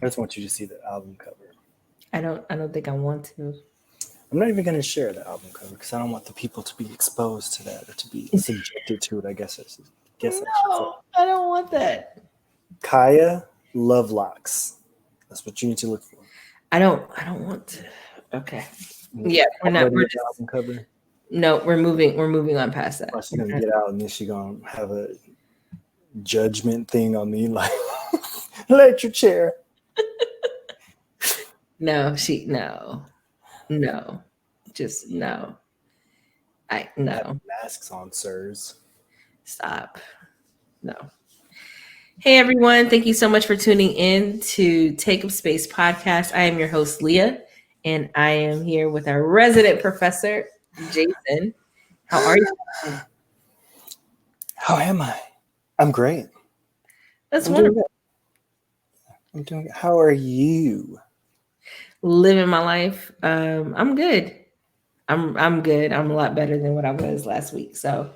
I just want you to see the album cover. I don't think I want to. I'm not even going to share the album cover because I don't want the people to be exposed to that or to be subjected to it. I guess I should say. No, I don't want that. Kaya Lovelocks. That's what you need to look for. I don't want to. Okay. Yeah, we're not. We're The just album cover. no. We're moving. We're moving on past that. She's gonna get out and then she's gonna have a judgment thing on me, like let your chair. No, no, just no. No. Masks on, sirs. Stop. No. Hey everyone, thank you so much for tuning in to Take Up Space podcast. I am your host Leah, and I am here with our resident professor Jason. How are you? How am I? I'm great. That's wonderful. I'm doing good. How are you? Living my life. I'm good. I'm good. I'm a lot better than what I was last week. So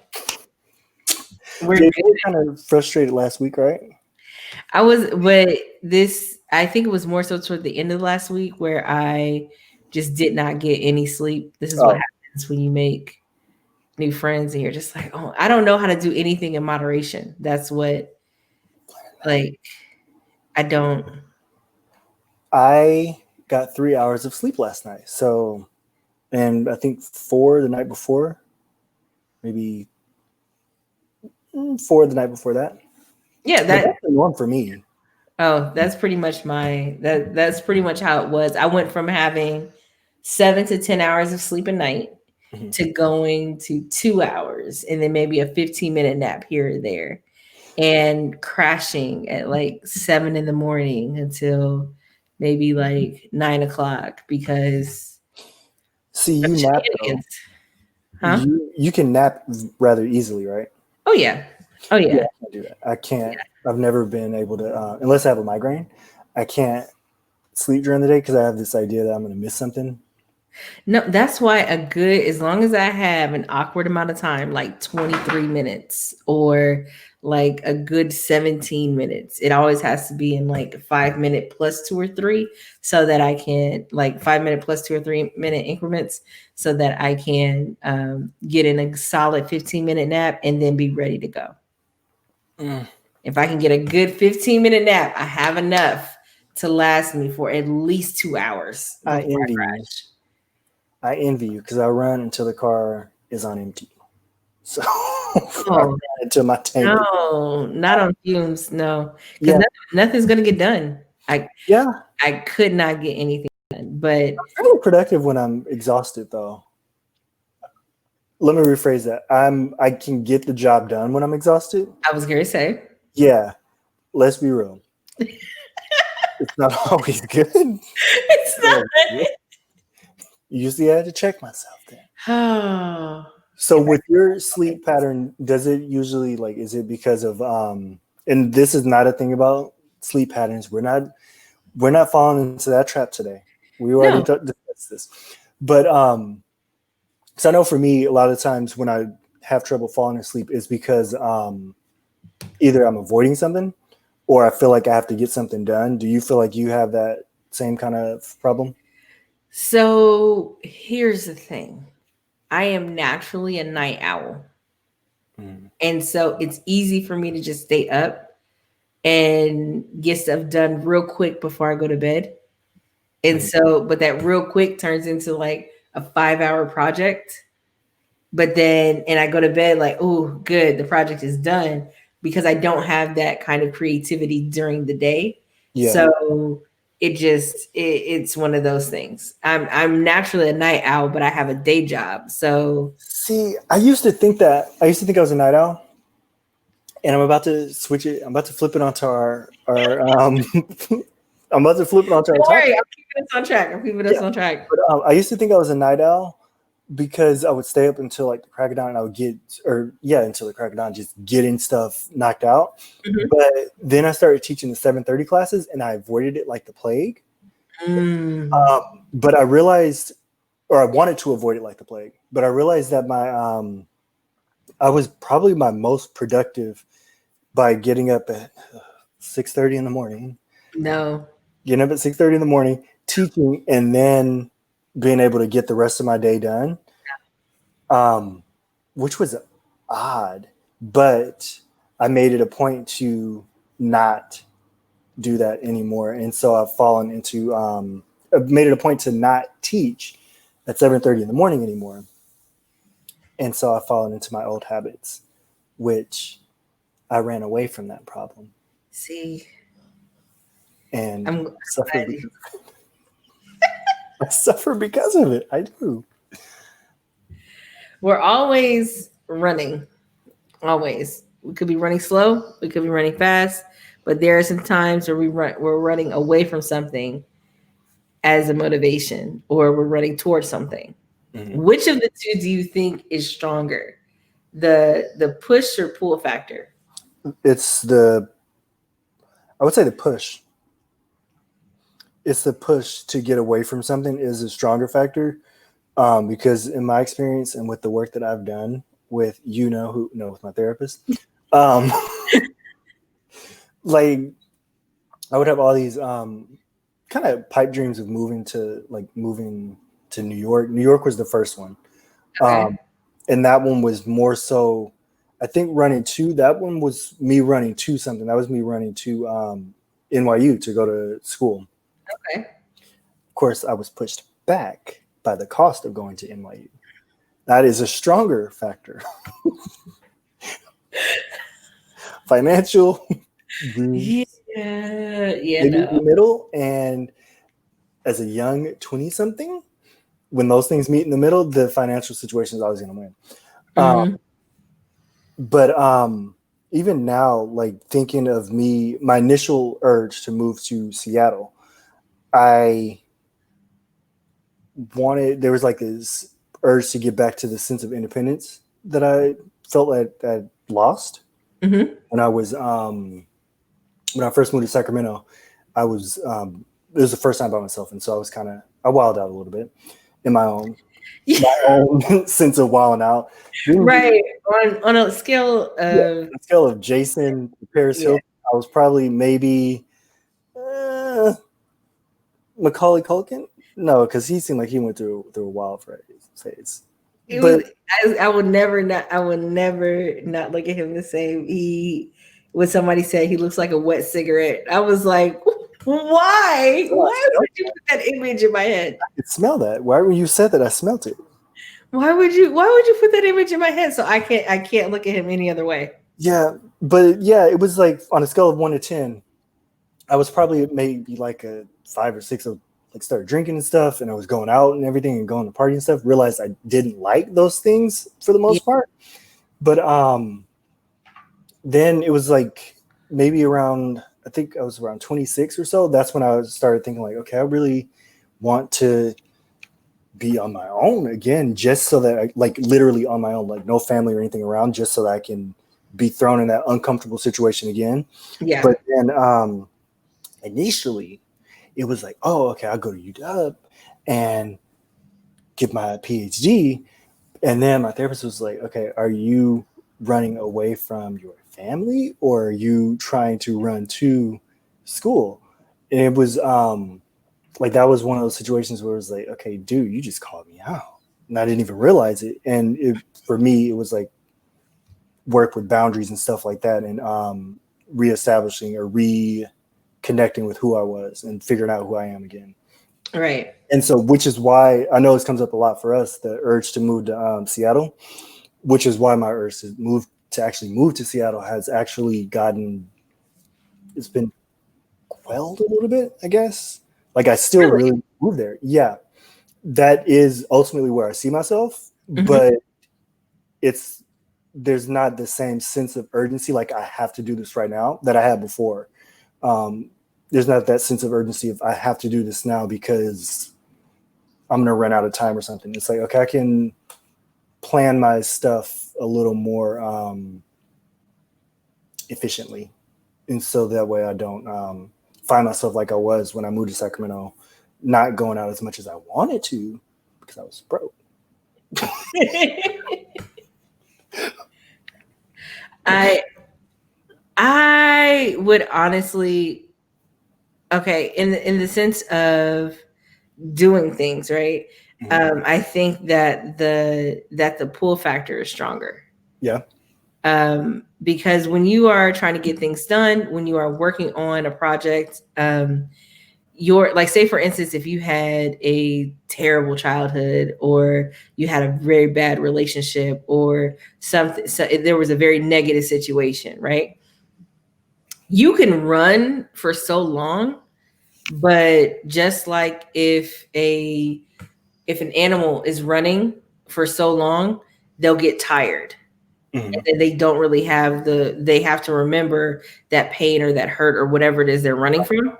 we're good. You were kind of frustrated last week, right? I was, but I think it was more so toward the end of last week where I just did not get any sleep. This is what happens when you make new friends and you're just like, oh, I don't know how to do anything in moderation. That's what, like, I don't. I got 3 hours of sleep last night. So, and I think 4 the night before, maybe 4 the night before that. Yeah, that's the norm for me. Oh, that's pretty much that's pretty much how it was. I went from having 7 to 10 hours of sleep a night to going to 2 hours and then maybe a 15-minute nap here or there and crashing at like 7 in the morning until maybe like 9 o'clock because you nap huh? You can nap rather easily, right? Oh yeah. I can't do that. I can't. Yeah. I've never been able to, unless I have a migraine, I can't sleep during the day because I have this idea that I'm going to miss something. No, that's why as long as I have an awkward amount of time, like 23 minutes or like a good 17 minutes, it always has to be in like 5 minute plus 2 or 3 so that I can like 5 minute plus 2 or 3 minute increments so that I can get in a solid 15-minute nap and then be ready to go. If I can get a good 15-minute nap, I have enough to last me for at least 2 hours. I envy you because I run until the car is on empty. So until my tank. No, not on fumes. No, because nothing's gonna get done. I could not get anything done. But I'm really productive when I'm exhausted, though. Let me rephrase that. I can get the job done when I'm exhausted. I was gonna say. Yeah, let's be real. It's not always good. It's not. Usually I had to check myself then. So with your sleep pattern, does it usually is it because of and this is not a thing about sleep patterns. We're not falling into that trap today. We already discussed this. But so I know for me, a lot of times when I have trouble falling asleep is because either I'm avoiding something or I feel like I have to get something done. Do you feel like you have that same kind of problem? So here's the thing. I am naturally a night owl. And so it's easy for me to just stay up and get stuff done real quick before I go to bed. And so, but that real quick turns into like a 5-hour project. But then, and I go to bed like, oh, good, the project is done because I don't have that kind of creativity during the day. Yeah. So it's one of those things. I'm naturally a night owl, but I have a day job. So see, I used to think I was a night owl, and I'm about to switch it. I'm about to flip it onto our I'm about to flip it onto our. Don't worry, I'm keeping us on track. On track. But I used to think I was a night owl because I would stay up until like the crack of dawn, and I would until the crack of dawn, just getting stuff knocked out. Mm-hmm. But then I started teaching the 7:30 classes, and I avoided it like the plague. But I realized, or I wanted to avoid it like the plague, but I realized that I was probably my most productive by getting up at 6:30 in the morning. No. getting up at 6:30 in the morning, teaching, and then being able to get the rest of my day done, which was odd. But I made it a point to not do that anymore, and so I've fallen into. I've made it a point to not teach at 7:30 in the morning anymore, and so I've fallen into my old habits, which I ran away from that problem. See, And I'm glad I suffer because of it. I do. We're always running. Always. We could be running slow. We could be running fast. But there are some times where we're running away from something as a motivation, or we're running towards something. Mm-hmm. Which of the two do you think is stronger? The push or pull factor? I would say the push. It's the push to get away from something is a stronger factor. Because in my experience and with the work that I've done with with my therapist, like I would have all these kind of pipe dreams of moving to New York. New York was the first one. Okay. And that one was more so, I think that one was me running to something. That was me running to NYU to go to school. Okay. Of course, I was pushed back by the cost of going to NYU. That is a stronger factor. Financial. Yeah. In the middle, and as a young 20-something, when those things meet in the middle, the financial situation is always going to win. Mm-hmm. But even now, like thinking of my initial urge to move to Seattle, there was like this urge to get back to the sense of independence that I felt I'd lost. Mm-hmm. When I first moved to Sacramento, it was the first time by myself, and so I wilded out a little bit in my own sense of wilding out. Right. On a scale of Jason, Paris Hilton, I was probably maybe Macaulay Culkin. No, because he seemed like he went through a wild phase. I would never not look at him the same. When somebody said he looks like a wet cigarette, I was like, why? Why would you put that image in my head? I could smell that. Why when you said that, I smelt it. Why would you put that image in my head? So I can't look at him any other way. Yeah, but it was like on a scale of 1 to 10, I was probably maybe like a 5 or 6 of like started drinking and stuff, and I was going out and everything and going to party and stuff. Realized I didn't like those things for the most part. But then it was like maybe around, I think I was around 26 or so. That's when I started thinking like, okay, I really want to be on my own again, just so that I, like literally on my own, like no family or anything around, just so that I can be thrown in that uncomfortable situation again. Yeah. But then initially it was like, oh, okay, I'll go to UW and get my PhD. And then my therapist was like, okay, are you running away from your family or are you trying to run to school? And it was like, that was one of those situations where it was like, okay, dude, you just called me out. And I didn't even realize it. And for me, it was like work with boundaries and stuff like that, and reestablishing or reconnecting with who I was and figuring out who I am again. Right. And so, which is why I know this comes up a lot for us, the urge to move to Seattle, which is why my urge to move to Seattle has actually it's been quelled a little bit, I guess. Like I still really move there. Yeah. That is ultimately where I see myself, mm-hmm. but there's not the same sense of urgency. Like I have to do this right now that I had before. There's not that sense of urgency of I have to do this now because I'm going to run out of time or something. It's like, okay, I can plan my stuff a little more efficiently. And so that way I don't find myself like I was when I moved to Sacramento, not going out as much as I wanted to because I was broke. I would honestly Okay, in the sense of doing things, right? I think that the pull factor is stronger. Yeah. Because when you are trying to get things done, when you are working on a project, you're like, say for instance, if you had a terrible childhood or you had a very bad relationship or something, so there was a very negative situation, right? You can run for so long, but just like if an animal is running for so long, they'll get tired. And then they don't really have they have to remember that pain or that hurt or whatever it is they're running from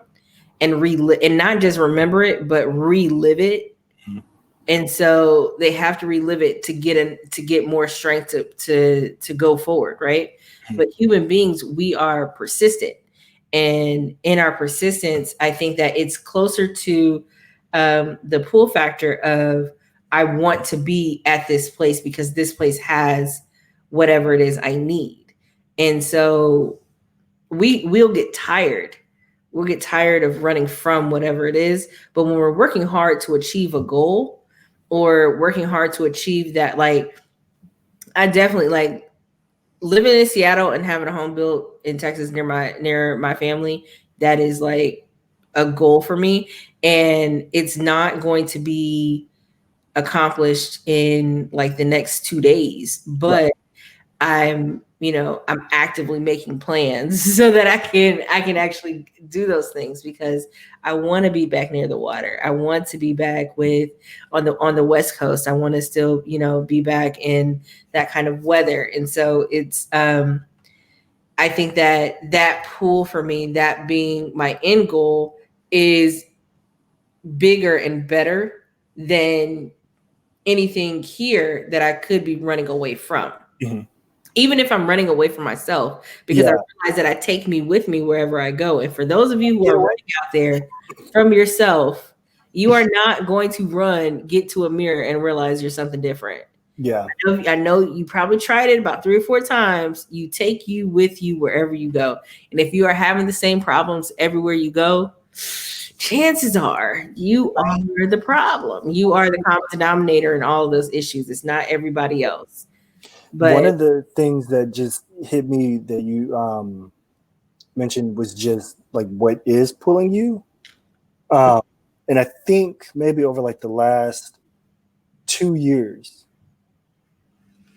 and relive, and not just remember it, but relive it. And so they have to relive it to get more strength to go forward, right? But human beings, we are persistent, and in our persistence, I think that it's closer to the pull factor of, I want to be at this place because this place has whatever it is I need. And so we'll get tired. We'll get tired of running from whatever it is. But when we're working hard to achieve a goal or working hard to achieve that, like, I definitely like living in Seattle and having a home built in Texas near my family. That is like a goal for me. And it's not going to be accomplished in like the next 2 days, but I'm actively making plans so that I can actually do those things, because I want to be back near the water. I want to be back on the West Coast. I want to still, be back in that kind of weather. And so it's I think that pull for me, that being my end goal, is bigger and better than anything here that I could be running away from. Even if I'm running away from myself, because I realize that I take me with me wherever I go. And for those of you who are running out there from yourself, you are not going to get to a mirror and realize you're something different. Yeah. I know you probably tried it about 3 or 4 times. You take you with you wherever you go. And if you are having the same problems everywhere you go, chances are you are the problem. You are the common denominator in all of those issues. It's not everybody else. But one of the things that just hit me that you mentioned was just like what is pulling you. And I think maybe over like the last 2 years,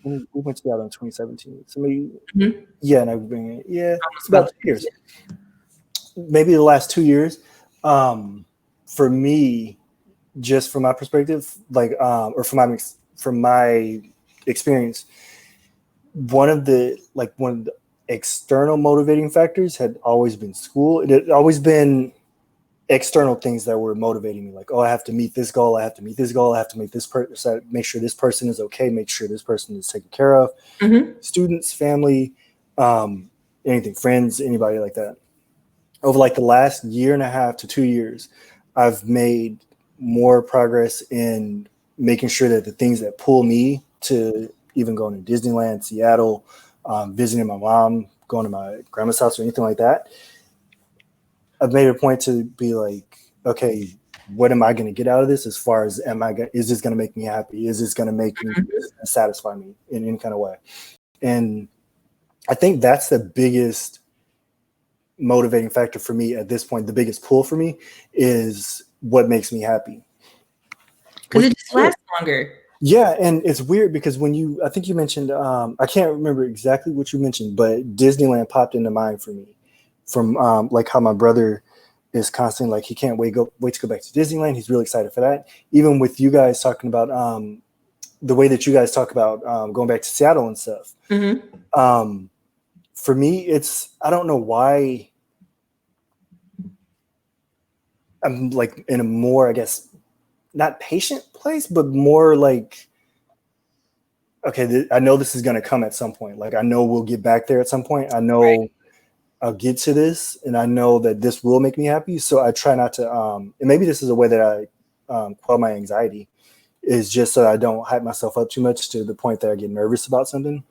we went to that in 2017. So maybe, and I've been, about 2 years. Maybe the last 2 years, for me, just from my perspective, like, or from my experience, one of the external motivating factors had always been school. It had always been external things that were motivating me, like, oh, I have to meet this goal, I have to meet this goal, I have to make this person, make sure this person is okay, make sure this person is taken care of, students, family, anything, friends, anybody like that. Over like the last 1.5 to 2 years, I've made more progress in making sure that the things that pull me to even going to Disneyland, Seattle, visiting my mom, going to my grandma's house or anything like that, I've made a point to be like, okay, what am I going to get out of this? As far as, is this going to make me happy? Is this going to make me satisfy me in any kind of way? And I think that's the biggest motivating factor for me at this point. The biggest pull for me is what makes me happy. Because it just lasts longer. Yeah, and it's weird because I think you mentioned, I can't remember exactly what you mentioned, but Disneyland popped into mind for me, from like how my brother is constantly like, he can't wait to go back to Disneyland. He's really excited for that. Even with you guys talking about the way that you guys talk about going back to Seattle and stuff. For me, I don't know why I'm like in a more, I guess, not patient place, but more like, okay, I know this is going to come at some point. Like, I know we'll get back there at some point. I know I'll get to this, and I know that this will make me happy. So I try not to, and maybe this is a way that I quell my anxiety, is just so I don't hype myself up too much to the point that I get nervous about something.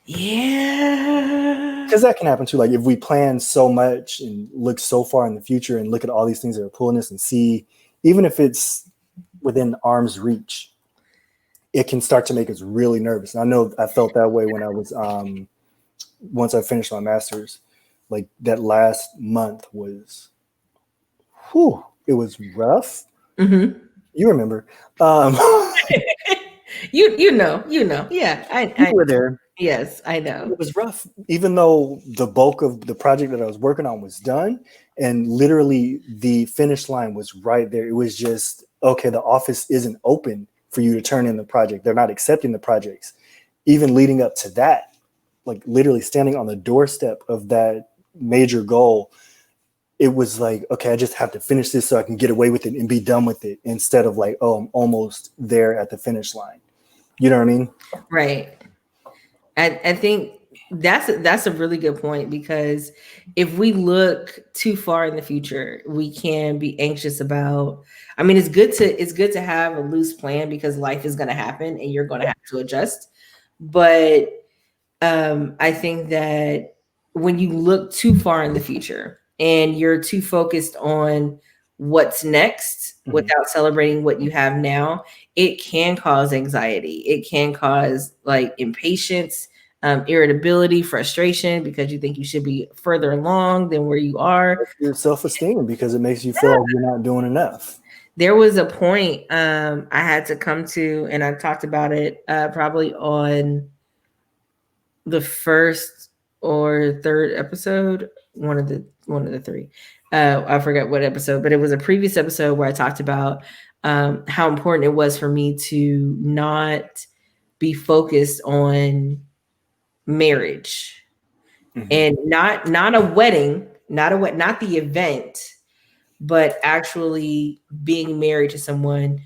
Yeah. Because that can happen too. Like if we plan so much and look so far in the future and look at all these things that are pulling us and see, even if it's within arm's reach, it can start to make us really nervous. And I know I felt that way when I was once I finished my master's. Like that last month was, whew, it was rough. Mm-hmm. You remember? you know. Yeah, You were there. Yes, I know. It was rough, even though the bulk of the project that I was working on was done, and literally the finish line was right there. It was just, okay, the office isn't open for you to turn in the project. They're not accepting the projects. Even leading up to that, like literally standing on the doorstep of that major goal, it was like, okay, I just have to finish this so I can get away with it and be done with it, instead of like, oh, I'm almost there at the finish line. You know what I mean? Right. I think that's a really good point, because if we look too far in the future, we can be anxious about. I mean, it's good to have a loose plan, because life is going to happen and you're going to have to adjust. But I think that when you look too far in the future and you're too focused on what's next without celebrating what you have now, it can cause anxiety. It can cause like impatience, irritability, frustration, because you think you should be further along than where you are. Your self-esteem, because it makes you feel like you're not doing enough. There was a point I had to come to, and I talked about it probably on the first or third episode, one of the three. I forget what episode, but it was a previous episode where I talked about how important it was for me to not be focused on marriage, and not a wedding, not the event, but actually being married to someone,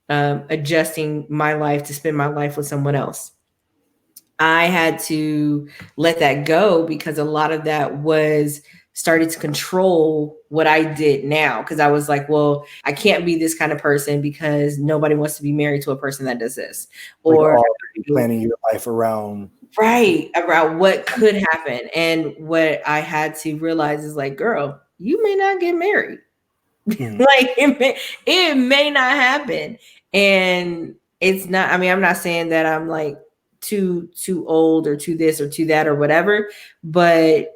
adjusting my life to spend my life with someone else. I had to let that go, because a lot of that was started to control what I did now. Because I was like, well, I can't be this kind of person because nobody wants to be married to a person that does this. Or like planning your life around what could happen. And what I had to realize is like, girl, you may not get married. Like it may not happen. And it's not, I mean, I'm not saying that I'm like too old or too this or too that or whatever, but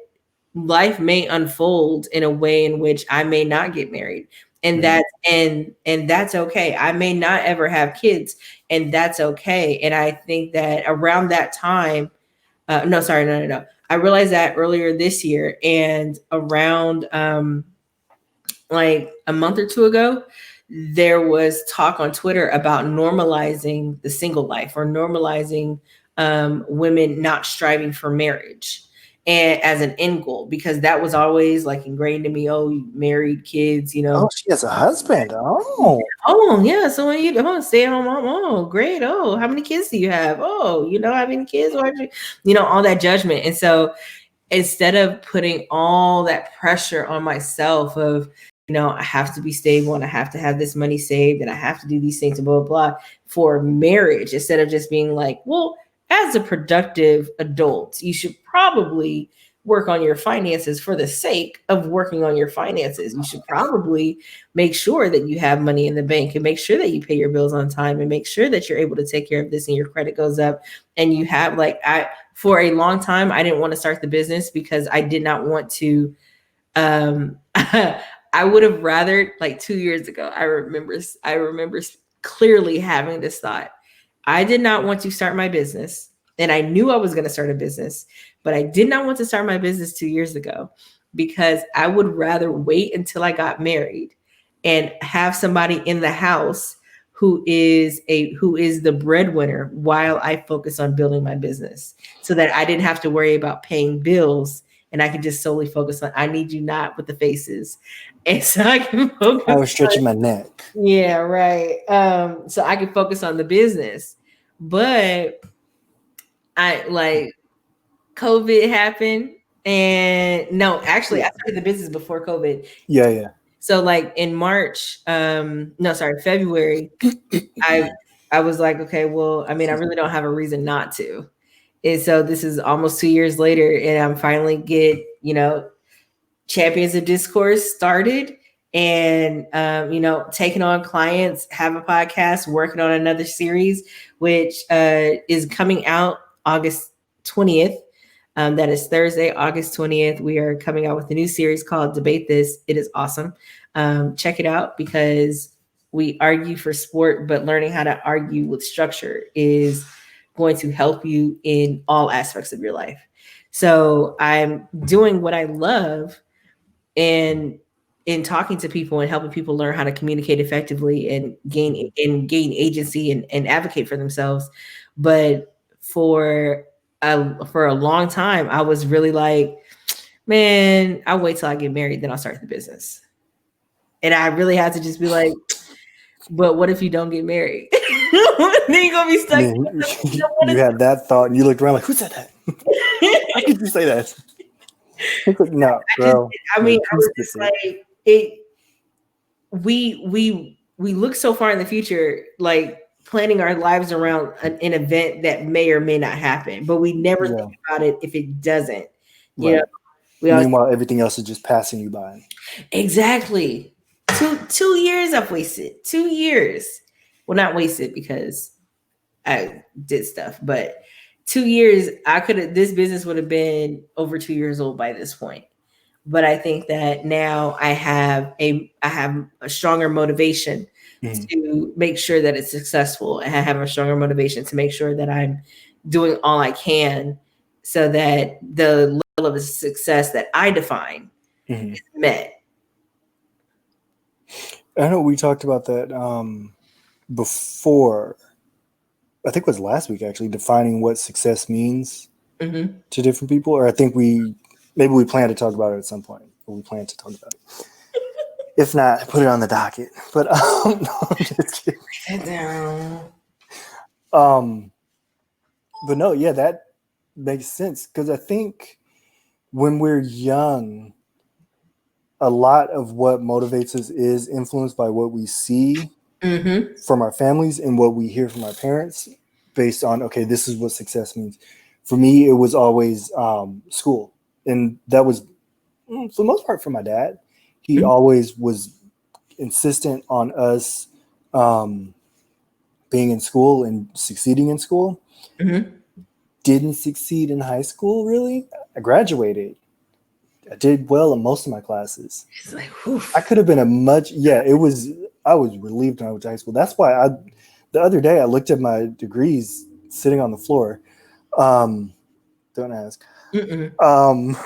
life may unfold in a way in which I may not get married. And that's and that's okay. I may not ever have kids, and that's okay. And I think that around that time, no. I realized that earlier this year, and around like a month or two ago, there was talk on Twitter about normalizing the single life, or normalizing women not striving for marriage and as an end goal, because that was always like ingrained in me. Oh, you married, kids, you know. Oh, she has a husband. Oh Yeah. So when you stay at home mom, oh great. Oh, how many kids do you have? Oh, how many kids? Or all that judgment. And so instead of putting all that pressure on myself of, I have to be stable and I have to have this money saved and I have to do these things and blah, blah, blah for marriage, instead of just being like, well, as a productive adult, you should probably work on your finances for the sake of working on your finances. You should probably make sure that you have money in the bank and make sure that you pay your bills on time and make sure that you're able to take care of this and your credit goes up. And you have for a long time, I didn't want to start the business because I did not want to. I would have rather, like 2 years ago, I remember clearly having this thought. I did not want to start my business, and I knew I was going to start a business, but I did not want to start my business 2 years ago, because I would rather wait until I got married and have somebody in the house who is the breadwinner while I focus on building my business, so that I didn't have to worry about paying bills and I could just solely focus on, I need you not with the faces. And so I can focus. I was stretching my neck. Yeah, right. So I can focus on the business. But COVID happened. And no, actually I started the business before COVID. Yeah. So like in February, I was like, okay, well, I mean, I really don't have a reason not to. And so this is almost 2 years later, and I'm finally get, Champions of Discourse started, and taking on clients, have a podcast, working on another series, which is coming out August 20th. That is Thursday, August 20th. We are coming out with a new series called Debate This. It is awesome. Check it out, because we argue for sport, but learning how to argue with structure is going to help you in all aspects of your life. So I'm doing what I love, and in talking to people and helping people learn how to communicate effectively and gain agency and advocate for themselves. But for a long time, I was really like, man, I'll wait till I get married, then I'll start the business. And I really had to just be like, but what if you don't get married? Then you're gonna be stuck. You had that thought, and you looked around like, who said that? How could you say that? Like, no, bro. I was just like, we look so far in the future, like planning our lives around an event that may or may not happen, but we never think about it if it doesn't. You know, meanwhile, everything else is just passing you by. Exactly. 2 years I've wasted. 2 years. Well, not wasted because I did stuff, but 2 years, this business would have been over 2 years old by this point. But I think that now I have a stronger motivation to make sure that it's successful. And I have a stronger motivation to make sure that I'm doing all I can so that the level of success that I define is met. I know we talked about that before. I think it was last week, actually, defining what success means to different people. Or I think maybe we plan to talk about it at some point. Or we plan to talk about it. If not, put it on the docket. But no, I'm just kidding. But no, yeah, that makes sense. Because I think when we're young, a lot of what motivates us is influenced by what we see from our families and what we hear from our parents based on, okay, this is what success means. For me, it was always school. And that was, for the most part, from my dad. He always was insistent on us being in school and succeeding in school. Didn't succeed in high school, really. I graduated. I did well in most of my classes. Like, I could have been I was relieved when I went to high school. That's why the other day I looked at my degrees sitting on the floor. Don't ask. And I was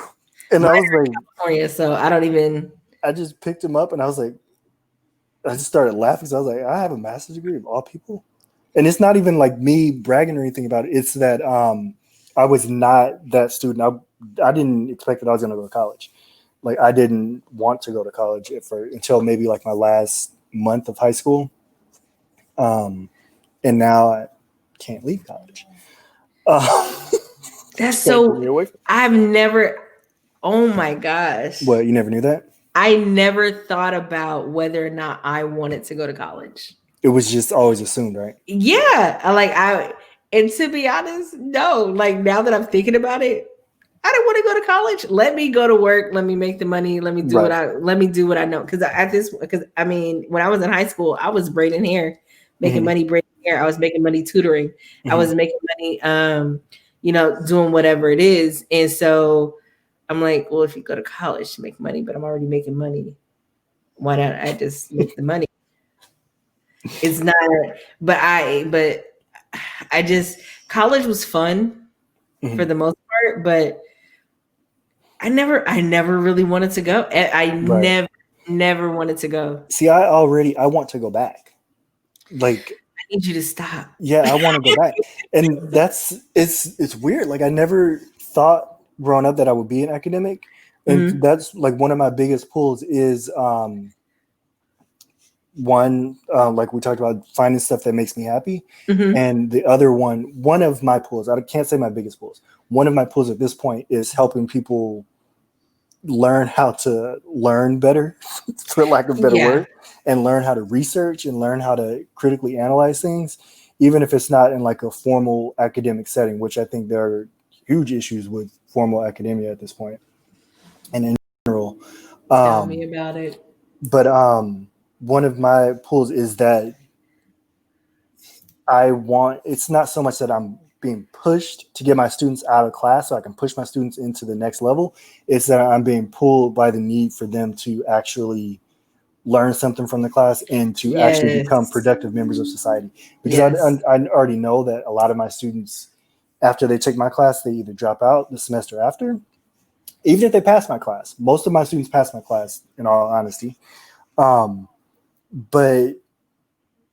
like, California, so I don't even. I just picked them up and I was like, I just started laughing because I was like, I have a master's degree of all people. And it's not even like me bragging or anything about it. It's that I was not that student. I didn't expect that I was going to go to college. Like, I didn't want to go to college until maybe like my last month of high school. And now I can't leave college. That's so, I've never, oh my gosh. What, you never knew that? I never thought about whether or not I wanted to go to college. It was just always assumed, right? Yeah. And to be honest, no, like now that I'm thinking about it, I don't want to go to college. Let me go to work. Let me make the money. Let me do what I know. Because when I was in high school, I was braiding hair, making money braiding hair. I was making money tutoring. I was making money, doing whatever it is. And so I'm like, well, if you go to college to make money, but I'm already making money, why don't I just make the money? It's not, but I just, college was fun for the most part, but I never really wanted to go. I never wanted to go. See, I want to go back. Like, I need you to stop. Yeah, I want to go back. And it's weird. Like, I never thought growing up that I would be an academic. And that's like one of my biggest pulls is one, like we talked about, finding stuff that makes me happy. And the other one of my pulls, I can't say my biggest pulls. One of my pulls at this point is helping people learn how to learn better, for lack of a better word, and learn how to research and learn how to critically analyze things. even if it's not in like a formal academic setting, which I think there are huge issues with formal academia at this point and in general. Tell me about it. But one of my pulls is that it's not so much that I'm being pushed to get my students out of class so I can push my students into the next level. It's that I'm being pulled by the need for them to actually learn something from the class and to actually become productive members of society. Because I already know that a lot of my students, after they take my class, they either drop out the semester after, even if they pass my class. Most of my students pass my class, in all honesty. But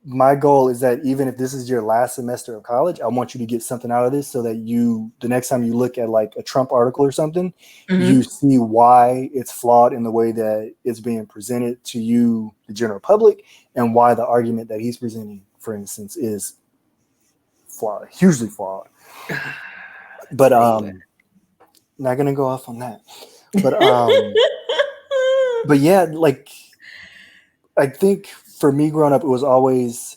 my goal is that even if this is your last semester of college, I want you to get something out of this so that the next time you look at like a Trump article or something, you see why it's flawed in the way that it's being presented to you, the general public, and why the argument that he's presenting, for instance, is flawed, hugely flawed. But not gonna go off on that. But but yeah, like I think for me growing up, it was always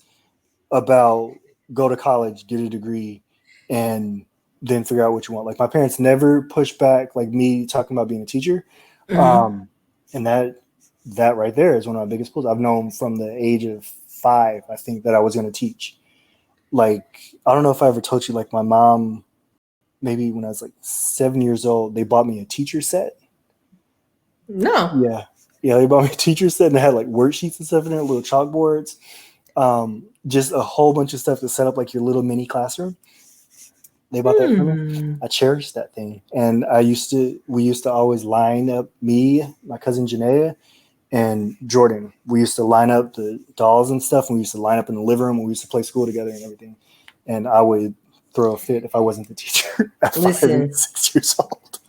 about go to college, get a degree, and then figure out what you want. Like my parents never pushed back like me talking about being a teacher. And that right there is one of my biggest pulls. I've known from the age of 5, I think, that I was going to teach. Like, I don't know if I ever told you, like my mom, maybe when I was like 7 years old, they bought me a teacher set. No. Yeah, they bought me a teacher set and they had like worksheets and stuff in there, little chalkboards, just a whole bunch of stuff to set up like your little mini classroom. They bought that for me. I cherished that thing. And we used to always line up, me, my cousin Janaea, and Jordan. We used to line up the dolls and stuff. And we used to line up in the living room. And we used to play school together and everything. And I would throw a fit if I wasn't the teacher at 5 and 6 years old.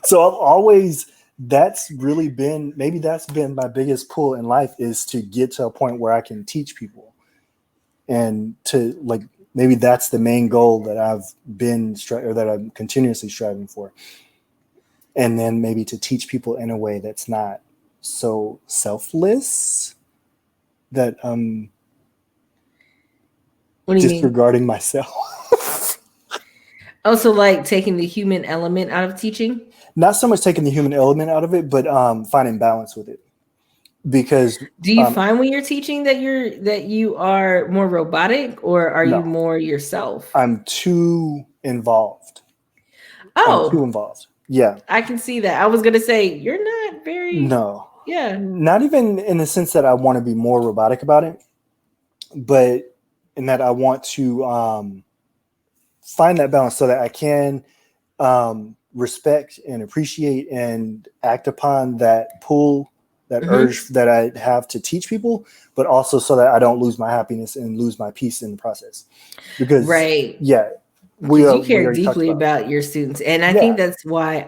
So I've always, that's been my biggest pull in life, is to get to a point where I can teach people. And to like, maybe that's the main goal that I've been or that I'm continuously striving for. And then maybe to teach people in a way that's not so selfless that I'm disregarding myself. Oh, so like taking the human element out of teaching? Not so much taking the human element out of it, but finding balance with it. Because do you find when you're teaching that you are more robotic, or are you more yourself? I'm too involved. Oh, I'm too involved. Yeah, I can see that. I was gonna say you're not very. No. Yeah. Not even in the sense that I want to be more robotic about it, but in that I want to find that balance so that I can respect and appreciate and act upon that pull, that urge that I have to teach people, but also so that I don't lose my happiness and lose my peace in the process. Because you care deeply about your students. And I think that's why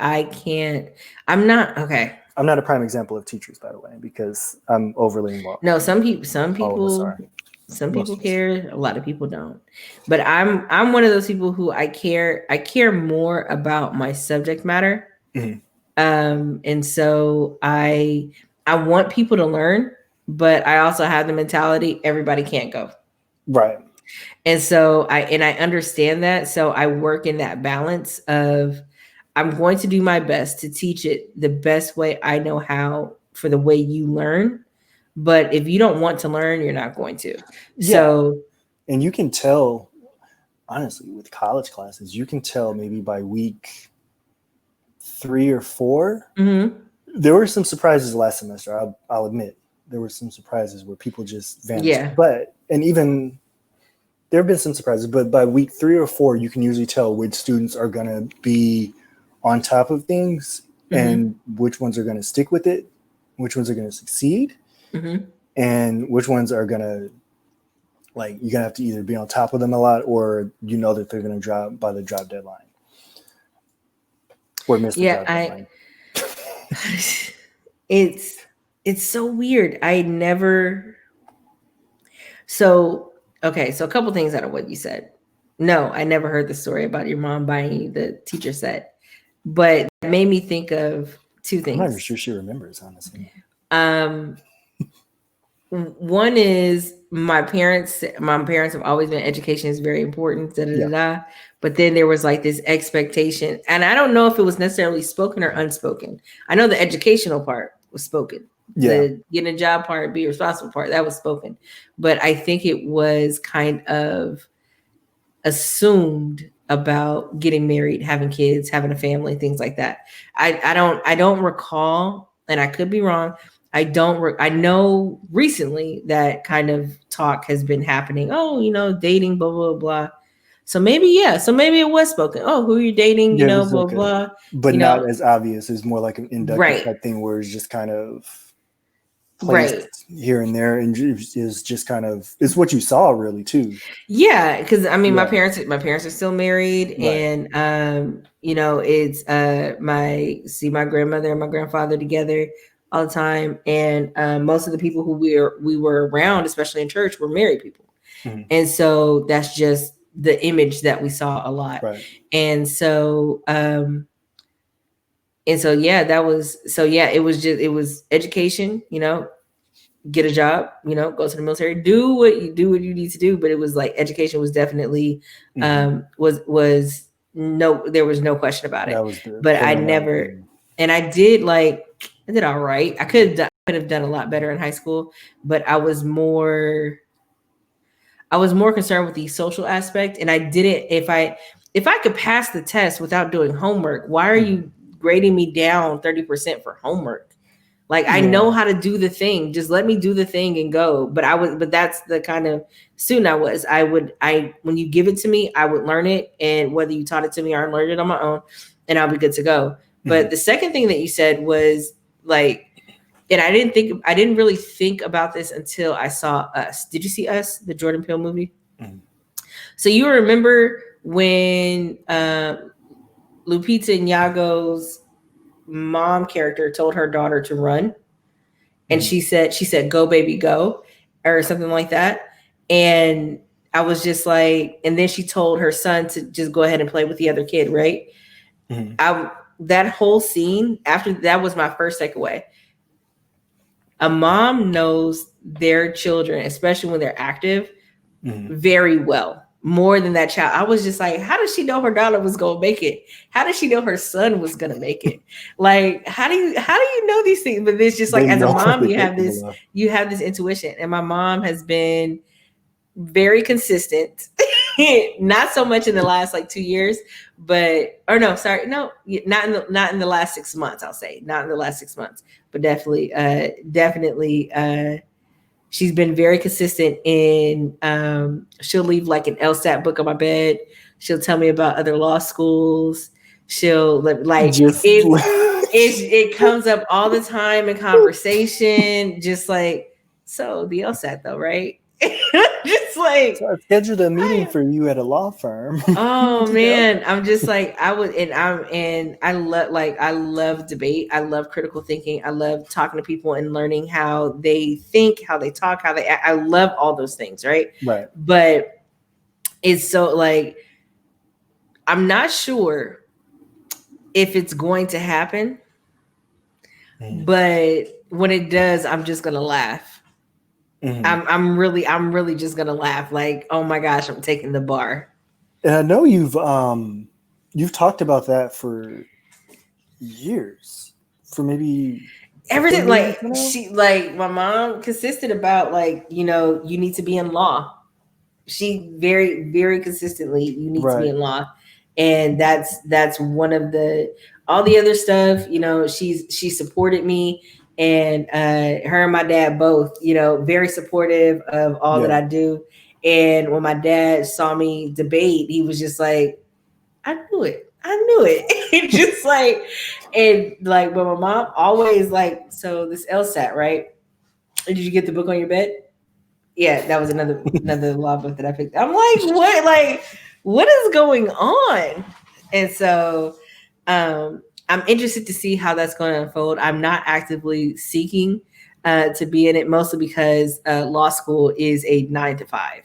I'm not a prime example of teachers, by the way, because I'm overly involved. No, some people care, a lot of people don't. But I'm one of those people who I care more about my subject matter. And so I want people to learn, but I also have the mentality everybody can't go. Right. And so I understand that. So I work in that balance of I'm going to do my best to teach it the best way I know how for the way you learn. But if you don't want to learn, you're not going to. Yeah. So, and you can tell, honestly, with college classes, you can tell maybe by week 3 or 4. There were some surprises last semester. I'll admit there were some surprises where people just vanished. Yeah. And even there have been some surprises, but by week 3 or 4, you can usually tell which students are going to be on top of things and which ones are going to stick with it, which ones are going to succeed, and which ones are going to, like, you're going to have to either be on top of them a lot or you know that they're going to drop by the drop deadline. Or miss the drop deadline. It's so weird. So a couple things out of what you said. No, I never heard the story about your mom buying you the teacher set, but it made me think of 2 things. I'm not even sure she remembers, honestly. One is my parents have always been education is very important, da, da, da, da. But then there was like this expectation, and I don't know if it was necessarily spoken or unspoken. I know the educational part was spoken. The getting a job part, be responsible part, that was spoken. But I think it was kind of assumed about getting married, having kids, having a family, things like that. I don't recall, and I could be wrong. I know recently that kind of talk has been happening. Oh, dating, blah, blah, blah. So maybe, So maybe it was spoken. Oh, who are you dating? Blah, okay. blah. But not as obvious. It's more like an inductive type thing where it's just kind of placed here and there, and is just kind of, it's what you saw really too. Yeah, because I mean, my parents are still married, and it's my grandmother and my grandfather together all the time, and most of the people who we were around, especially in church, were married people, and so that's just the image that we saw a lot, and so it was education, get a job, go to the military, do what you need to do. But it was like education was definitely there was no question about it. But I never, and I did all right. I could have done a lot better in high school, but I was more concerned with the social aspect. And I didn't, if I could pass the test without doing homework, why are you grading me down 30% for homework? Like, I know how to do the thing. Just let me do the thing and go. But that's the kind of student I was. When you give it to me, I would learn it. And whether you taught it to me or I learned it on my own, and I'll be good to go. But the second thing that you said was like, and I didn't really think about this until I saw Us. Did you see Us, the Jordan Peele movie? So you remember when Lupita Nyong'o's mom character told her daughter to run, and she said go baby go, or something like that. And I was just like, and then she told her son to just go ahead and play with the other kid, right? That whole scene, after that, was my first takeaway. A mom knows their children, especially when they're active, very well, more than that child. I was just like, how does she know her daughter was gonna make it? How does she know her son was gonna make it? Like, how do you know these things? But it's just like, as a mom, you have this intuition. And my mom has been very consistent. Not so much in the last 2 years, not in the last 6 months. I'll say not in the last 6 months, but definitely, she's been very consistent in, she'll leave like an LSAT book on my bed. She'll tell me about other law schools. She'll it comes up all the time in conversation. Just like, so the LSAT though, right? Just like, so I scheduled a meeting for you at a law firm. Oh man, I'm just like, I love debate. I love critical thinking. I love talking to people and learning how they think, how they talk, how they act. I love all those things, right? Right. But it's so like, I'm not sure if it's going to happen, but when it does, I'm just gonna laugh. I'm really just gonna laugh. Like, oh my gosh, I'm taking the bar. And I know you've talked about that for years, for maybe everything. Like, my mom consisted about you need to be in law. She very, very consistently, you need to be in law. And that's one of all the other stuff, she supported me, and her and my dad both, very supportive of all that I do. And when my dad saw me debate, he was just like, I knew it. Just like, and like, but my mom always like, so this LSAT, right? Did you get the book on your bed? Yeah, that was another law book that I picked. I'm like, what? Like, what is going on? And so I'm interested to see how that's going to unfold. I'm not actively seeking to be in it, mostly because law school is a 9 to 5.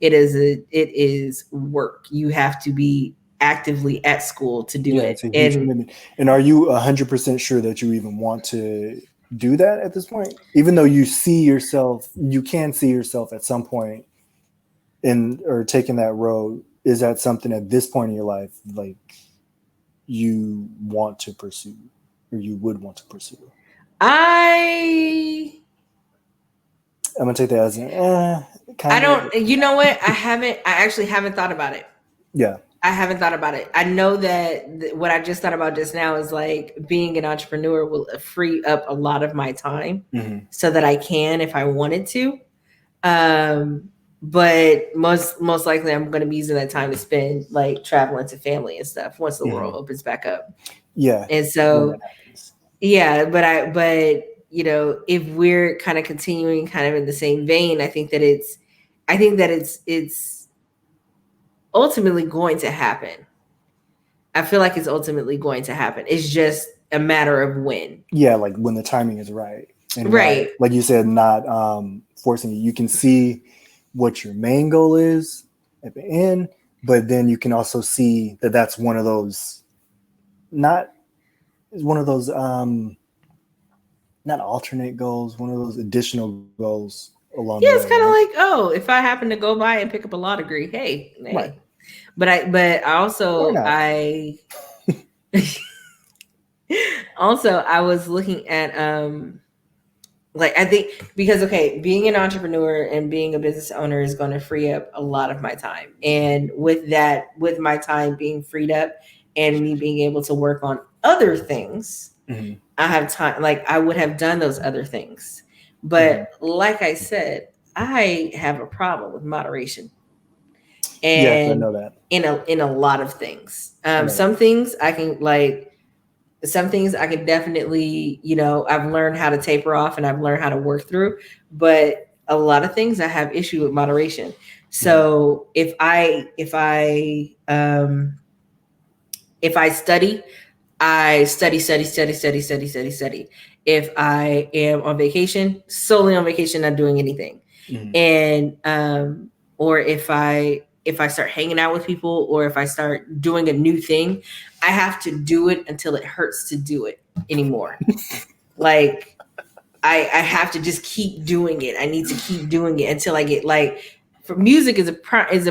It is work. You have to be actively at school to do it. It's a huge commitment. And are you 100% sure that you even want to do that at this point? Even though you can see yourself at some point or taking that road. Is that something at this point in your life, like you want to pursue or you would want to pursue? I'm going to take that as I don't, you know what? I actually haven't thought about it. Yeah. I haven't thought about it. I know that what I just thought about just now is like being an entrepreneur will free up a lot of my time so that I can, if I wanted to. But most likely I'm going to be using that time to spend like traveling to family and stuff once the world opens back up. Yeah. And so, yeah, but you know, if we're kind of continuing kind of in the same vein, I think that it's ultimately going to happen. I feel like it's ultimately going to happen. It's just a matter of when. Yeah, like when the timing is right. And right. Like you said, not forcing you. You can see what your main goal is at the end, but then you can also see that that's one of those not alternate goals, one of those additional goals along the way. Yeah, it's kind of like, oh, if I happen to go by and pick up a law degree, hey. Right. But I also I was looking at like I think because being an entrepreneur and being a business owner is going to free up a lot of my time. And with my time being freed up and me being able to work on other things, I have time, like I would have done those other things. But like I said, I have a problem with moderation. And yes, I know that. In a lot of things. Some things I can definitely, you know, I've learned how to taper off and I've learned how to work through, but a lot of things I have issue with moderation. So if I study, I study. If I am on vacation, solely on vacation, not doing anything. And or if I start hanging out with people or if I start doing a new thing, I have to do it until it hurts to do it anymore. Like I have to just keep doing it. I need to keep doing it until I get like, for music is a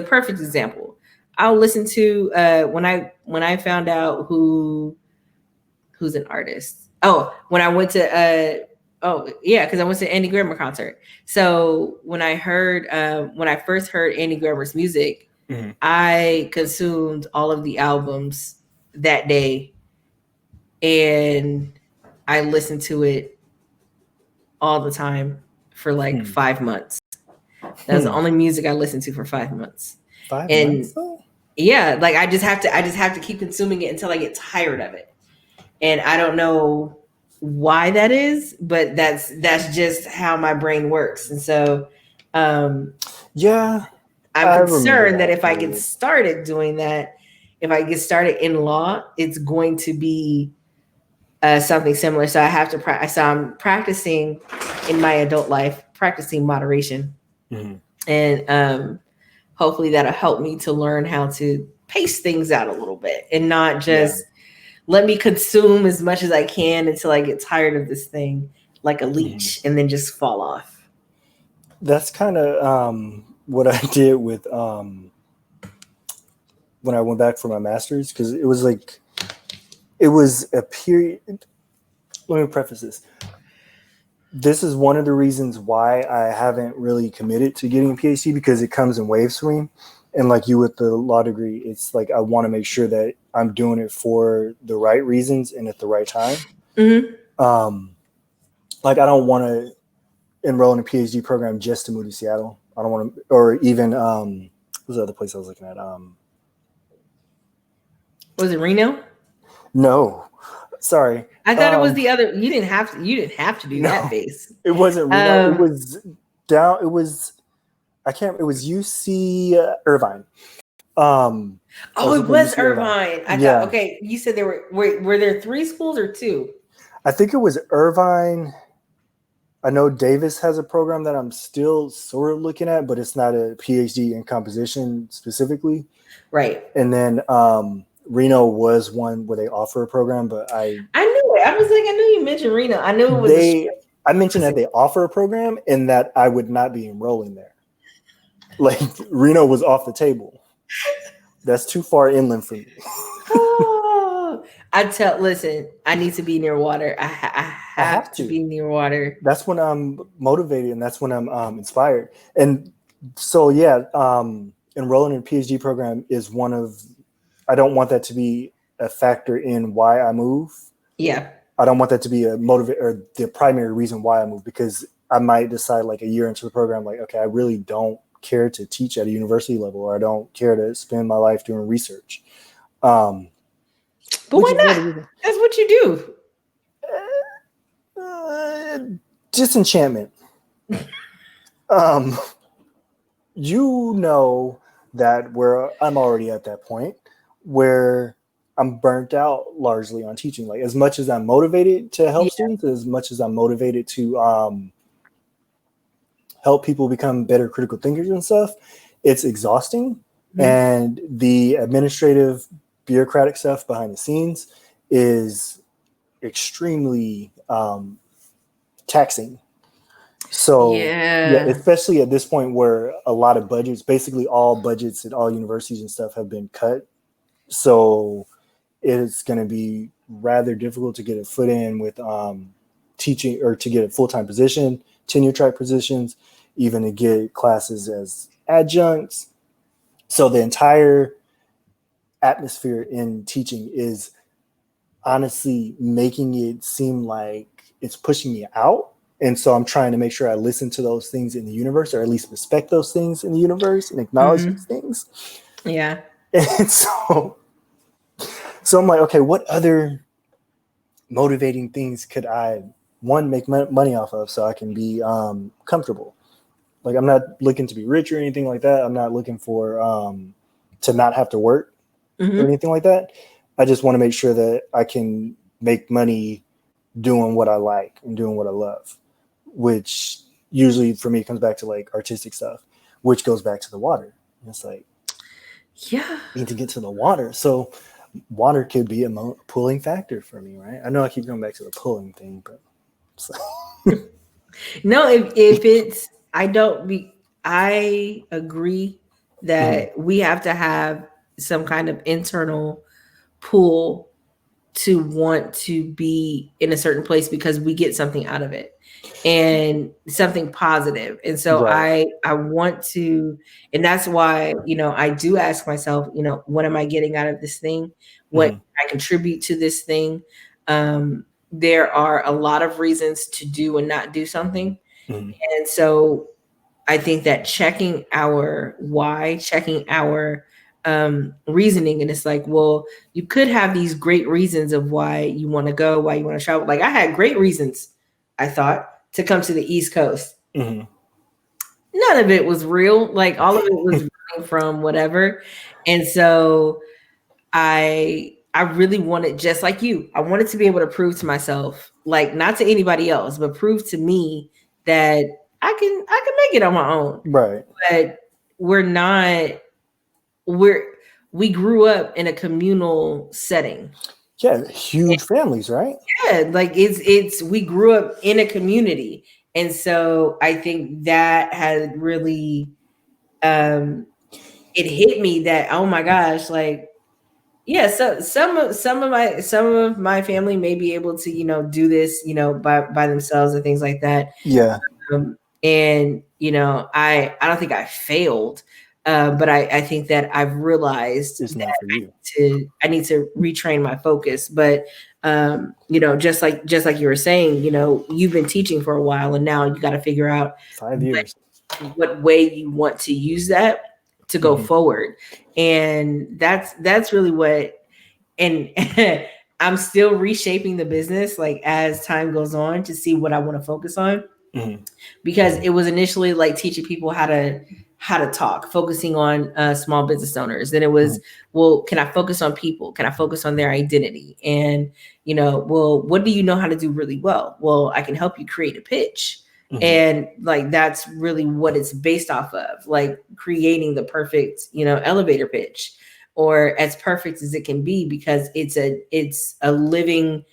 perfect example. I'll listen to when I found out who's an artist. Oh, when I went to because I went to Andy Grammer concert. So when I first heard Andy Grammer's music, I consumed all of the albums that day, and I listened to it all the time for like 5 months. That was the only music I listened to for 5 months. 5 months? Yeah, like I just have to keep consuming it until I get tired of it. And I don't know why that is, but that's just how my brain works. And so yeah, I'm concerned that if I get started doing that, if I get started in law, it's going to be something similar. So I have to practice. So I'm practicing in my adult life, practicing moderation. And hopefully that'll help me to learn how to pace things out a little bit and not just let me consume as much as I can until I get tired of this thing like a leech and then just fall off. That's kind of what I did with when I went back for my master's, because it was a period. Let me preface this. This is one of the reasons why I haven't really committed to getting a PhD, because it comes in waves for me. And like you with the law degree, it's like I want to make sure that I'm doing it for the right reasons and at the right time. Like I don't want to enroll in a PhD program just to move to Seattle. I don't want to, or even what was the other place I was looking at? Was it Reno? No, sorry. I thought it was the other. You didn't have to do that base. It wasn't Reno. It was down. It was It was UC Irvine. It was Irvine. I thought. Okay, you said there were there 3 schools or 2? I think it was Irvine. I know Davis has a program that I'm still sort of looking at, but it's not a PhD in composition specifically. Right. And then Reno was one where they offer a program, but I knew it. I was like, I knew you mentioned Reno. I knew it was I mentioned that they offer a program and that I would not be enrolling there. Like Reno was off the table. That's too far inland for me. Oh, listen, I need to be near water. I have to be near water. That's when I'm motivated and that's when I'm inspired. And so, yeah, enrolling in a PhD program is one of, I don't want that to be a factor in why I move. Yeah. I don't want that to be a motivate or the primary reason why I move, because I might decide like a year into the program, like, okay, I really don't care to teach at a university level, or I don't care to spend my life doing research. But why not? That's what you do. Disenchantment. You know that where I'm already at that point where I'm burnt out largely on teaching. Like as much as I'm motivated to help students, as much as I'm motivated to help people become better critical thinkers and stuff, it's exhausting. Mm-hmm. And the administrative bureaucratic stuff behind the scenes is extremely taxing. So yeah, especially at this point where a lot of budgets, basically all budgets at all universities and stuff have been cut. So it's going to be rather difficult to get a foot in with teaching, or to get a full-time position, tenure track positions, even to get classes as adjuncts. So the entire atmosphere in teaching is honestly making it seem like it's pushing me out. And so I'm trying to make sure I listen to those things in the universe, or at least respect those things in the universe and acknowledge these things. Yeah. And so I'm like, okay, what other motivating things could I, one, make money off of so I can be comfortable? Like, I'm not looking to be rich or anything like that. I'm not looking for to not have to work or anything like that. I just want to make sure that I can make money doing what I like and doing what I love, which usually for me comes back to like artistic stuff, which goes back to the water. And it's like, yeah, need to get to the water. So water could be a pulling factor for me, right? I know I keep going back to the pulling thing, but no, if it's, I agree that we have to have some kind of internal pull to want to be in a certain place because we get something out of it and something positive. And so I want to, and that's why, I do ask myself, what am I getting out of this thing? What can I contribute to this thing? There are a lot of reasons to do and not do something. And so I think that checking our why, checking our reasoning, and it's like, well, you could have these great reasons of why you want to go, why you want to travel. Like I had great reasons, I thought, to come to the East Coast. None of it was real. Like all of it was from whatever. And so I really wanted, just like you, I wanted to be able to prove to myself, like not to anybody else, but prove to me that I can make it on my own. Right. But we grew up in a communal setting. Yeah, huge families, right? Yeah, like we grew up in a community. And so I think that had really it hit me that, oh my gosh, like, yeah, so some of my family may be able to, do this, by themselves and things like that. Yeah. And, I don't think I failed. But I think that I've realized it's that not for you. I need to retrain my focus. But just like you were saying, you've been teaching for a while, and now you got to figure out 5 years what way you want to use that to go forward. And that's really what. And I'm still reshaping the business, like as time goes on, to see what I want to focus on. Because it was initially like teaching people how to talk, focusing on small business owners. Then it was, well, can I focus on people? Can I focus on their identity? And, well, what do you know how to do really well? Well, I can help you create a pitch. And like, that's really what it's based off of, like creating the perfect, elevator pitch, or as perfect as it can be, because it's a living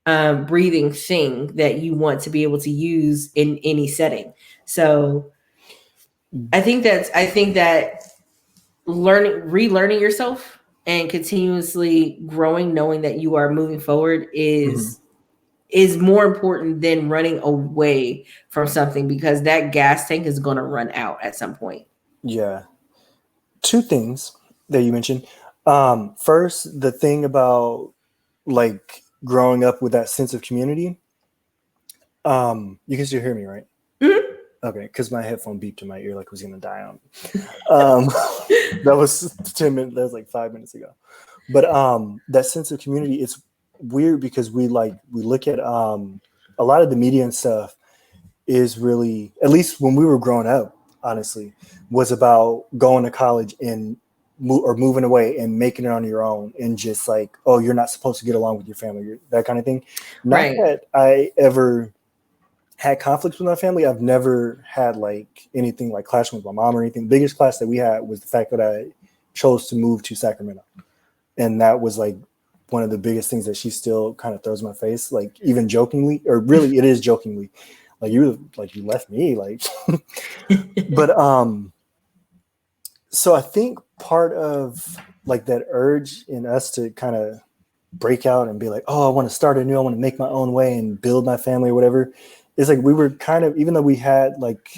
breathing thing that you want to be able to use in any setting. So I think that relearning yourself and continuously growing, knowing that you are moving forward is more important than running away from something, because that gas tank is going to run out at some point. Yeah. Two things that you mentioned. First, the thing about like growing up with that sense of community. You can still hear me, right? Mm-hmm. Okay, because my headphone beeped in my ear like it was gonna die on me. That was 10 minutes. That was like 5 minutes ago. But that sense of community, it's weird because we look at a lot of the media and stuff is really, at least when we were growing up, honestly, was about going to college and moving away and making it on your own, and just like, oh, you're not supposed to get along with your family, that kind of thing. Not Right. that I ever had conflicts with my family. I've never had like anything like clashing with my mom or anything. The biggest clash that we had was the fact that I chose to move to Sacramento. And that was like one of the biggest things that she still kind of throws in my face, like even jokingly, or really it is jokingly, like you left me, like. But so I think part of like that urge in us to kind of break out and be like, oh, I want to start anew, I want to make my own way and build my family or whatever, is like we were kind of, even though we had like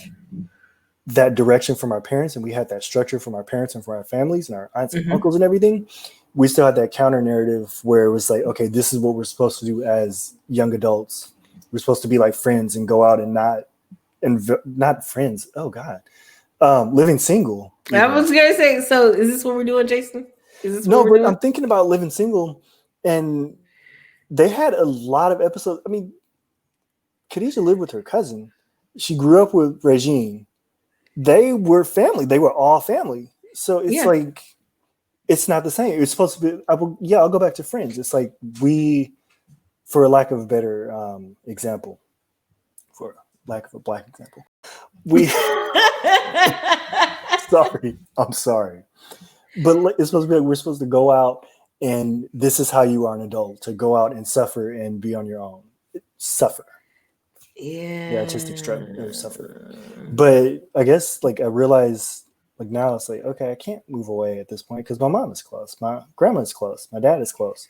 that direction from our parents and we had that structure from our parents and from our families and our aunts and uncles and everything, we still had that counter narrative where it was like, okay, this is what we're supposed to do as young adults. We're supposed to be like friends and go out and not friends. Oh God. Living single. I was gonna say, so is this what we're doing, Jason? Is this no, but doing? I'm thinking about living single, and they had a lot of episodes. I mean, Khadijah lived with her cousin. She grew up with Regine. They were family. They were all family. So it's like, it's not the same. It's supposed to be, I'll go back to Friends. It's like we, for lack of a better example, for lack of a black example, we, I'm sorry. But it's supposed to be like, we're supposed to go out and this is how you are an adult, to go out and suffer and be on your own. Suffer. Yeah, artistic struggle or suffer. But I guess like I realized like now it's like, okay, I can't move away at this point because my mom is close, my grandma is close, my dad is close.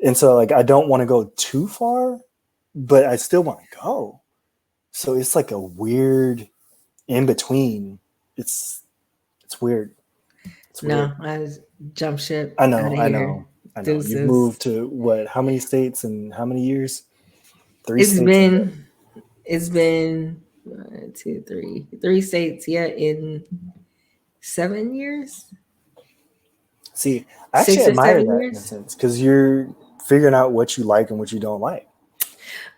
And so like I don't want to go too far, but I still want to go. So it's like a weird in between. It's weird. It's weird. No, I jump ship. I know. You've moved to what? How many states and how many years? 3 states. It's been 1, 2, 3 states. Yeah, in 7 years. See, I actually admire that in a sense because you're figuring out what you like and what you don't like.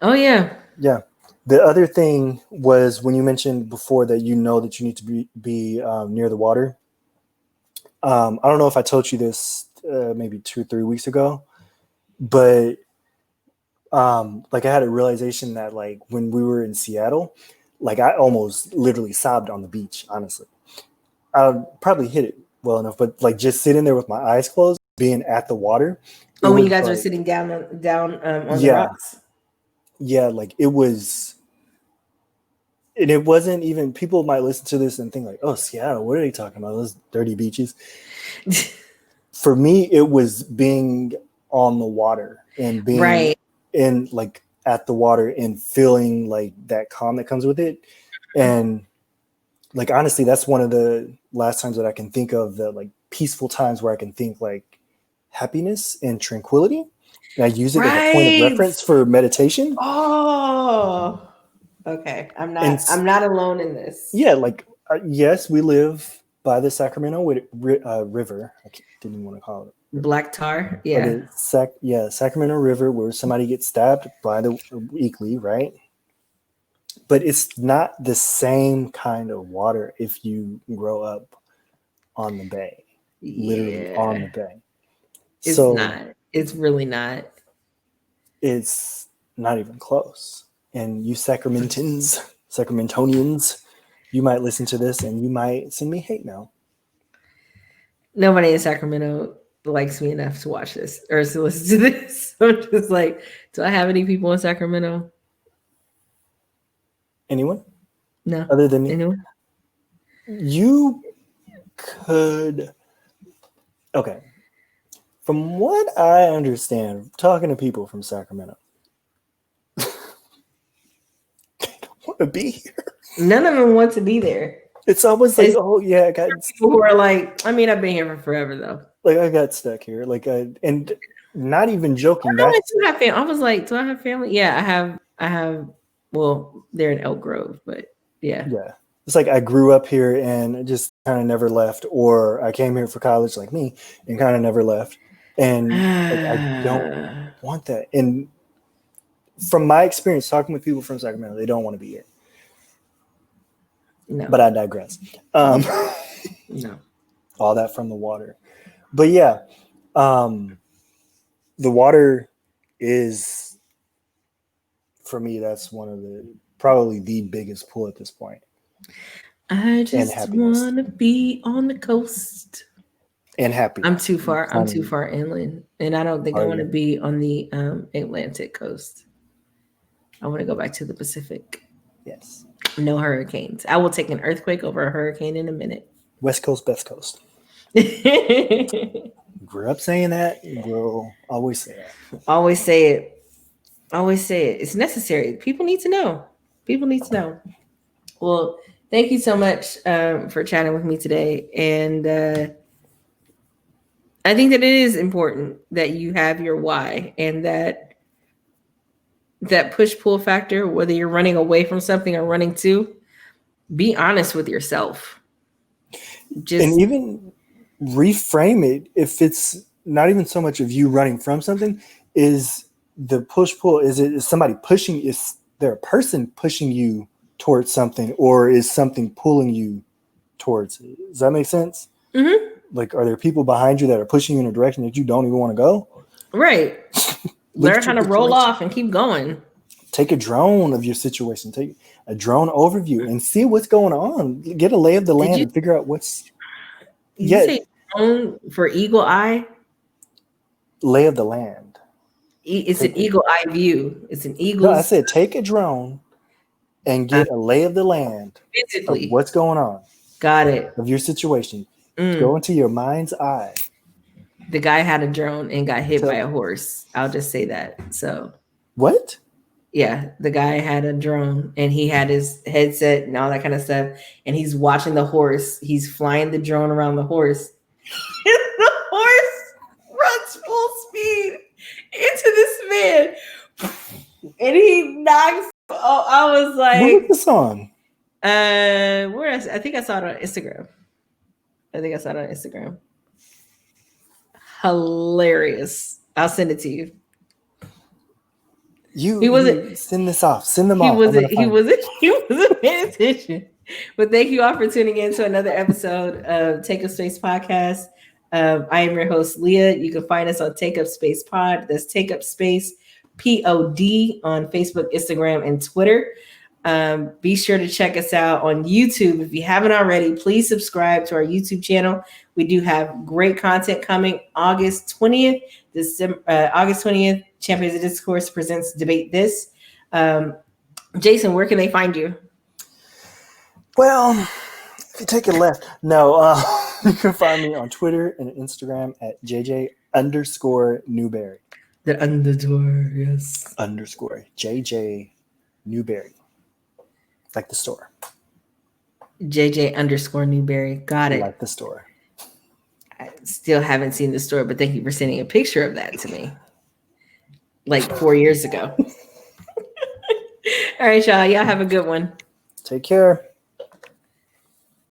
Oh yeah. Yeah. The other thing was when you mentioned before that you know that you need to be near the water. I don't know if I told you this maybe 2 or 3 weeks ago, but like I had a realization that like when we were in Seattle, like I almost literally sobbed on the beach. Honestly, I probably hit it well enough, but like just sitting there with my eyes closed, being at the water. Oh, when you guys were sitting down on the rocks. Yeah, like it was. And it wasn't even, people might listen to this and think like, oh, Seattle, what are they talking about? Those dirty beaches. For me, it was being on the water and being in like at the water and feeling like that calm that comes with it. And like, honestly, that's one of the last times that I can think of the like peaceful times where I can think like happiness and tranquility. And I use it as a point of reference for meditation. Oh, okay. I'm not alone in this. Yeah, like yes, we live by the Sacramento River. I didn't even want to call it Black Tar. Yeah, Sacramento River, where somebody gets stabbed by the weekly, right? But it's not the same kind of water if you grow up on the bay, literally on the bay. It's not. It's really not. It's not even close. And you Sacramentonians, you might listen to this and you might send me hate mail. Nobody in Sacramento likes me enough to watch this or to listen to this. So I'm just like, do I have any people in Sacramento? Anyone? No. Other than me? Anyone? You could. Okay. From what I understand, talking to people from Sacramento, they don't want to be here. None of them want to be there. It's almost like, oh yeah, I got people who are like, I mean, I've been here for forever though. Like I got stuck here. And not even joking. I was like, do I have family? Yeah, I have. Well, they're in Elk Grove, but yeah. Yeah. It's like I grew up here and just kind of never left, or I came here for college like me and kind of never left. And like, I don't want that. And from my experience talking with people from Sacramento, they don't want to be here. No. But I digress. No. All that from the water. But yeah, the water is, for me, that's one of probably the biggest pull at this point. I just want to be on the coast. And happy. I'm too far inland, and I don't think I want to be on the Atlantic coast. I want to go back to the Pacific. Yes. No hurricanes. I will take an earthquake over a hurricane in a minute. West Coast, best coast. Grew up saying that. We'll always say that. Always say it. Always say it. It's necessary. People need to know. People need to know. Well, thank you so much for chatting with me today. And I think that it is important that you have your why and that push-pull factor, whether you're running away from something or running to, be honest with yourself. And even reframe it. If it's not even so much of you running from something, is the push-pull, is somebody pushing, is there a person pushing you towards something, or is something pulling you towards it? Does that make sense? Mm-hmm. Like, are there people behind you that are pushing you in a direction that you don't even want to go? Right. Learn how to roll off and keep going. Take a drone of your situation. Take a drone overview and see what's going on. Get a lay of the land and figure out what's. Did you say drone for eagle eye? Lay of the land. It's an eagle eye view. It's an eagle. No, I said take a drone and get a lay of the land. Physically. Of what's going on. Got it. Of your situation. Go into your mind's eye. The guy had a drone and got hit by a horse. I'll just say that. So. What? Yeah, the guy had a drone and he had his headset and all that kind of stuff. And he's watching the horse. He's flying the drone around the horse. And the horse runs full speed into this man. And he knocks. Oh, I was like, what was the song? I think I saw it on Instagram. Hilarious. I'll send it to you. He wasn't send this off. Send them off. He wasn't paying attention. But thank you all for tuning in to another episode of Take Up Space Podcast. I am your host, Leah. You can find us on Take Up Space Pod. That's Take Up Space POD on Facebook, Instagram, and Twitter. Be sure to check us out on YouTube. If you haven't already, please subscribe to our YouTube channel. We do have great content coming August 20th. August 20th, Champions of Discourse presents Debate This. Jason, where can they find you? Well, if you take a left, you can find me on Twitter and Instagram at JJ_Newberry. The underscore, yes. Underscore JJ Newberry. Like the store. JJ_Newberry. Got it. Like the store. I still haven't seen the store, but thank you for sending a picture of that to me. Like 4 years ago. All right, y'all. Y'all have a good one. Take care.